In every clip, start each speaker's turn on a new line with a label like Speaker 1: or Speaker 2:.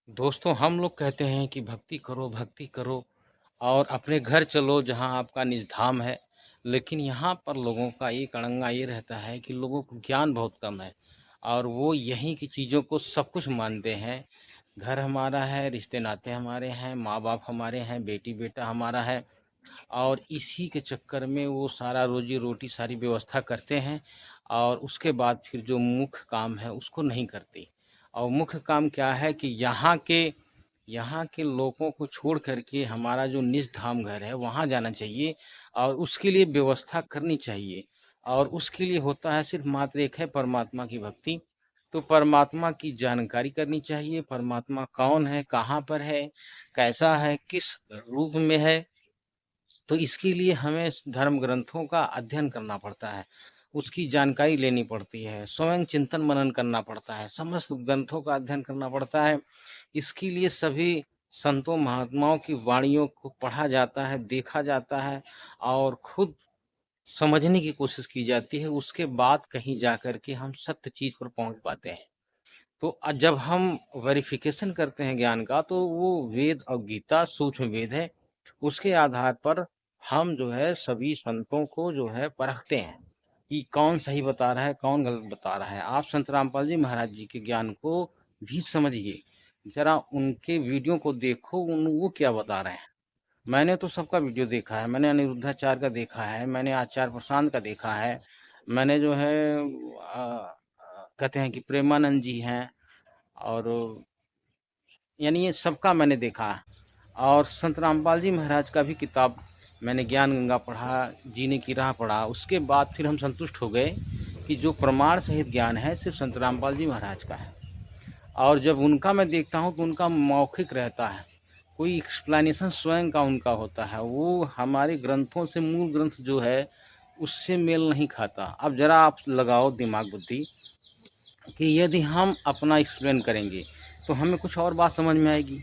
Speaker 1: दोस्तों हम लोग कहते हैं कि भक्ति करो और अपने घर चलो जहाँ आपका निज धाम है। लेकिन यहाँ पर लोगों का एक अड़ंगा ये रहता है कि लोगों को ज्ञान बहुत कम है और वो यहीं की चीज़ों को सब कुछ मानते हैं। घर हमारा है, रिश्ते नाते हमारे हैं, माँ बाप हमारे हैं, बेटी बेटा हमारा है और इसी के चक्कर में वो सारा रोजी रोटी सारी व्यवस्था करते हैं और उसके बाद फिर जो मुख्य काम है उसको नहीं करते। और मुख्य काम क्या है कि यहाँ के लोगों को छोड़ करके हमारा जो निज धाम घर है वहाँ जाना चाहिए और उसके लिए व्यवस्था करनी चाहिए। और उसके लिए होता है सिर्फ मात्र एक है परमात्मा की भक्ति। तो परमात्मा की जानकारी करनी चाहिए, परमात्मा कौन है, कहाँ पर है, कैसा है, किस रूप में है। तो इसके लिए हमें धर्म ग्रंथों का अध्ययन करना पड़ता है, उसकी जानकारी लेनी पड़ती है, स्वयं चिंतन मनन करना पड़ता है, समस्त ग्रंथों का अध्ययन करना पड़ता है। इसके लिए सभी संतों महात्माओं की वाणियों को पढ़ा जाता है, देखा जाता है और खुद समझने की कोशिश की जाती है। उसके बाद कहीं जा कर के हम सत्य चीज पर पहुंच पाते हैं। तो जब हम वेरिफिकेशन करते हैं ज्ञान का तो वो वेद और गीता सूक्ष्म वेद है, उसके आधार पर हम जो है सभी संतों को जो है परखते हैं कि कौन सही बता रहा है, कौन गलत बता रहा है। आप संत रामपाल जी महाराज जी के ज्ञान को भी समझिए, जरा उनके वीडियो को देखो, वो क्या बता रहे हैं। मैंने तो सबका वीडियो देखा है, मैंने अनिरुद्धाचार्य का देखा है, मैंने आचार्य प्रशांत का देखा है, मैंने जो है कहते हैं कि प्रेमानंद जी हैं और यानी ये सबका मैंने देखा है। और संत रामपाल जी महाराज का भी किताब मैंने ज्ञान गंगा पढ़ा, जीने की राह पढ़ा। उसके बाद फिर हम संतुष्ट हो गए कि जो प्रमाण सहित ज्ञान है सिर्फ संत रामपाल जी महाराज का है। और जब उनका मैं देखता हूँ तो उनका मौखिक रहता है, कोई एक्सप्लेनेशन स्वयं का उनका होता है, वो हमारे ग्रंथों से मूल ग्रंथ जो है उससे मेल नहीं खाता। अब जरा आप लगाओ दिमाग बुद्धि कि यदि हम अपना एक्सप्लेन करेंगे तो हमें कुछ और बात समझ में आएगी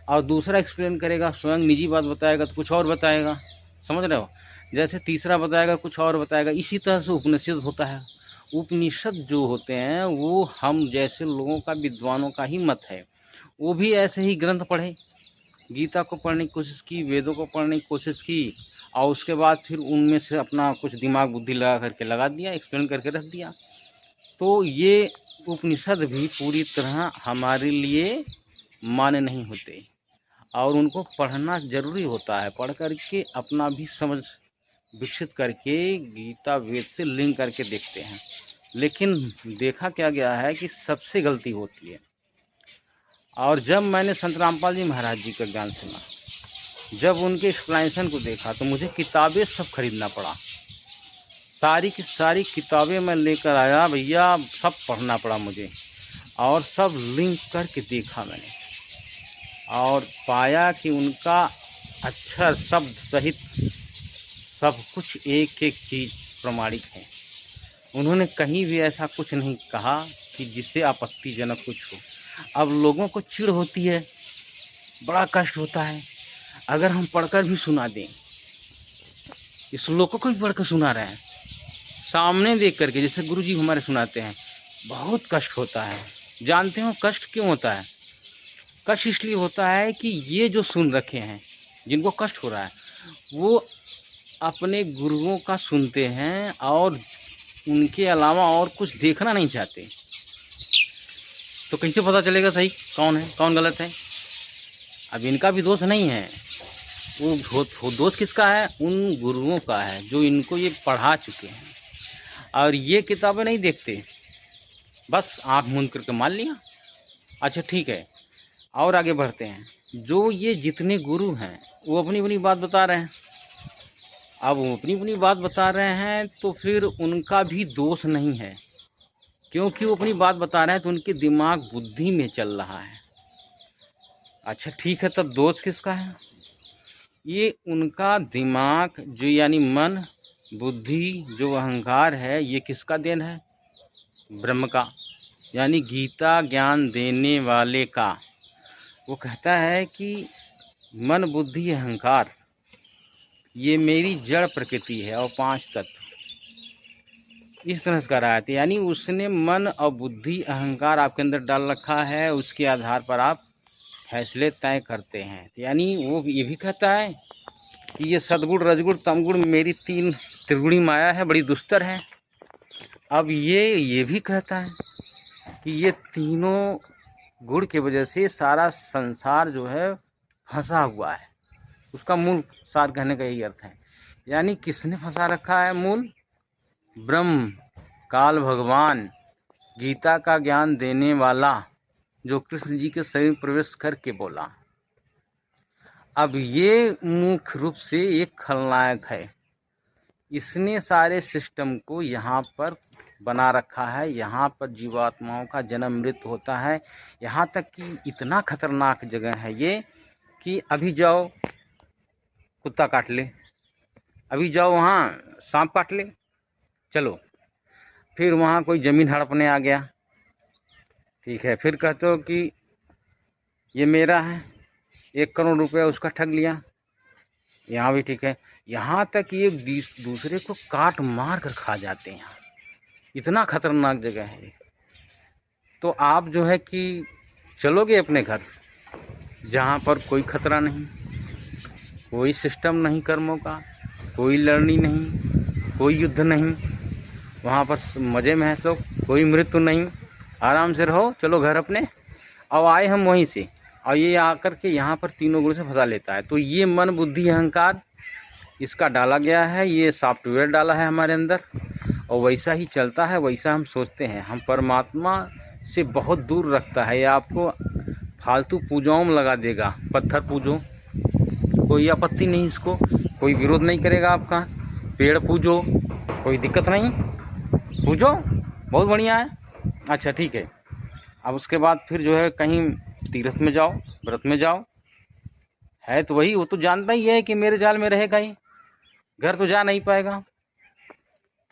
Speaker 1: और दूसरा एक्सप्लेन करेगा, स्वयं निजी बात बताएगा तो कुछ और बताएगा। समझ रहे हो? जैसे तीसरा बताएगा कुछ और बताएगा। इसी तरह से उपनिषद होता है। उपनिषद जो होते हैं वो हम जैसे लोगों का, विद्वानों का ही मत है। वो भी ऐसे ही ग्रंथ पढ़े, गीता को पढ़ने की कोशिश की, वेदों को पढ़ने की कोशिश की और उसके बाद फिर उनमें से अपना कुछ दिमाग बुद्धि लगा करके लगा दिया, एक्सप्लेन करके रख दिया। तो ये उपनिषद भी पूरी तरह हमारे लिए मान्य नहीं होते और उनको पढ़ना जरूरी होता है। पढ़ करके अपना भी समझ विकसित करके गीता वेद से लिंक करके देखते हैं। लेकिन देखा क्या गया है कि सबसे गलती होती है। और जब मैंने संत रामपाल जी महाराज जी का ज्ञान सुना, जब उनके एक्सप्लेनेशन को देखा तो मुझे किताबें सब खरीदना पड़ा। सारी की सारी किताबें मैं लेकर आया भैया, सब पढ़ना पड़ा मुझे और सब लिंक करके देखा मैंने और पाया कि उनका अक्षर शब्द सहित सब कुछ एक एक चीज़ प्रमाणिक है। उन्होंने कहीं भी ऐसा कुछ नहीं कहा कि जिससे आपत्तिजनक कुछ हो। अब लोगों को चिढ़ होती है, बड़ा कष्ट होता है अगर हम पढ़कर भी सुना दें। इस श्लोकों को भी पढ़कर सुना रहे हैं सामने देख करके, जैसे गुरु जी हमारे सुनाते हैं, बहुत कष्ट होता है। जानते हो कष्ट क्यों होता है? कष्ट इसलिए होता है कि ये जो सुन रखे हैं, जिनको कष्ट हो रहा है, वो अपने गुरुओं का सुनते हैं और उनके अलावा और कुछ देखना नहीं चाहते। तो कैसे पता चलेगा सही कौन है कौन गलत है? अब इनका भी दोष नहीं है, वो दोष किसका है? उन गुरुओं का है जो इनको ये पढ़ा चुके हैं और ये किताबें नहीं देखते, बस आँख मूंद करके मान लिया। अच्छा ठीक है, और आगे बढ़ते हैं। जो ये जितने गुरु हैं वो अपनी अपनी बात बता रहे हैं। अब वो अपनी अपनी बात बता रहे हैं तो फिर उनका भी दोष नहीं है, क्योंकि वो अपनी बात बता रहे हैं तो उनके दिमाग बुद्धि में चल रहा है। अच्छा ठीक है, तब दोष किसका है? ये उनका दिमाग जो यानी मन बुद्धि जो अहंकार है, ये किसका देन है? ब्रह्म का, यानी गीता ज्ञान देने वाले का। वो कहता है कि मन बुद्धि अहंकार ये मेरी जड़ प्रकृति है और 5 तत्व, इस तरह से कराया था। यानी उसने मन और बुद्धि अहंकार आपके अंदर डाल रखा है, उसके आधार पर आप फैसले तय करते हैं। यानी वो ये भी कहता है कि ये सदगुण रजगुण तमगुण मेरी तीन त्रिगुणी माया है, बड़ी दुस्तर है। अब ये भी कहता है कि ये तीनों गुण की वजह से सारा संसार जो है फंसा हुआ है। उसका मूल सार कहने का यही अर्थ है। यानी किसने फंसा रखा है? मूल ब्रह्म, काल भगवान, गीता का ज्ञान देने वाला, जो कृष्ण जी के शरीर में प्रवेश करके बोला। अब ये मुख्य रूप से एक खलनायक है। इसने सारे सिस्टम को यहाँ पर बना रखा है। यहाँ पर जीवात्माओं का जन्म मृत्यु होता है। यहाँ तक कि इतना खतरनाक जगह है ये कि अभी जाओ कुत्ता काट ले, अभी जाओ वहाँ सांप काट ले, चलो। फिर वहाँ कोई ज़मीन हड़पने आ गया, ठीक है, फिर कहते हो कि ये मेरा है, 1 करोड़ रुपया उसका ठग लिया, यहाँ भी ठीक है। यहाँ तक ये दूसरे को काट मार कर खा जाते हैं। इतना खतरनाक जगह है। तो आप जो है कि चलोगे अपने घर जहाँ पर कोई खतरा नहीं, कोई सिस्टम नहीं कर्मों का, कोई लड़नी नहीं, कोई युद्ध नहीं, वहाँ पर मज़े में है सब, कोई मृत्यु नहीं, आराम से रहो, चलो घर अपने। अब आए हम वहीं से, और ये आकर के यहाँ पर तीनों गुण से फंसा लेता है। तो ये मन बुद्धि अहंकार इसका डाला गया है, ये सॉफ्टवेयर डाला है हमारे अंदर, और वैसा ही चलता है, वैसा हम सोचते हैं। हम परमात्मा से बहुत दूर रखता है। ये आपको फालतू पूजाओं में लगा देगा। पत्थर पूजो, कोई आपत्ति नहीं, इसको कोई विरोध नहीं करेगा आपका। पेड़ पूजो, कोई दिक्कत नहीं, पूजो, बहुत बढ़िया है, अच्छा ठीक है। अब उसके बाद फिर जो है कहीं तीर्थ में जाओ, व्रत में जाओ, है तो वही, वो तो जानता ही है कि मेरे जाल में रहेगा ही, घर तो जा नहीं पाएगा।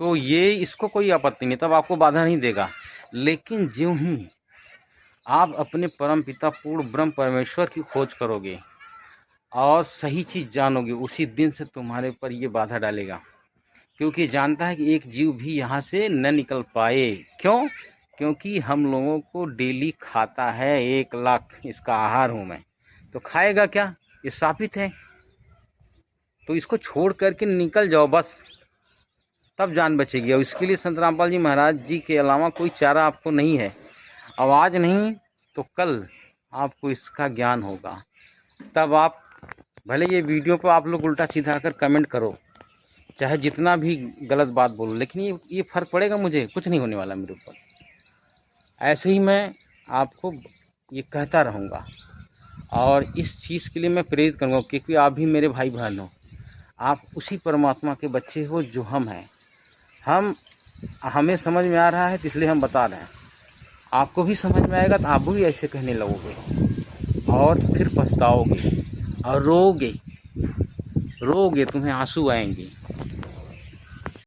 Speaker 1: तो ये इसको कोई आपत्ति नहीं, तब आपको बाधा नहीं देगा। लेकिन ज्यों ही आप अपने परम पिता पूर्ण ब्रह्म परमेश्वर की खोज करोगे और सही चीज़ जानोगे, उसी दिन से तुम्हारे पर ये बाधा डालेगा। क्योंकि जानता है कि एक जीव भी यहाँ से न निकल पाए। क्यों? क्योंकि हम लोगों को डेली खाता है 1 लाख, इसका आहार हूँ मैं। तो खाएगा क्या? ये साबित है। तो इसको छोड़ करके निकल जाओ बस, तब जान बचेगी। और इसके लिए संत रामपाल जी महाराज जी के अलावा कोई चारा आपको नहीं है। अब आज नहीं तो कल आपको इसका ज्ञान होगा। तब आप भले ये वीडियो पर आप लोग उल्टा सीधा कर कमेंट करो, चाहे जितना भी गलत बात बोलो, लेकिन ये फ़र्क पड़ेगा मुझे, कुछ नहीं होने वाला मेरे ऊपर। ऐसे ही मैं आपको ये कहता रहूँगा और इस चीज़ के लिए मैं प्रेरित करूँगा, क्योंकि आप भी मेरे भाई बहन हो। आप उसी परमात्मा के बच्चे हो जो हम हैं। हमें समझ में आ रहा है तो इसलिए हम बता रहे हैं। आपको भी समझ में आएगा तो आप भी ऐसे कहने लगोगे और फिर पछताओगे और रोगे, तुम्हें आंसू आएंगे।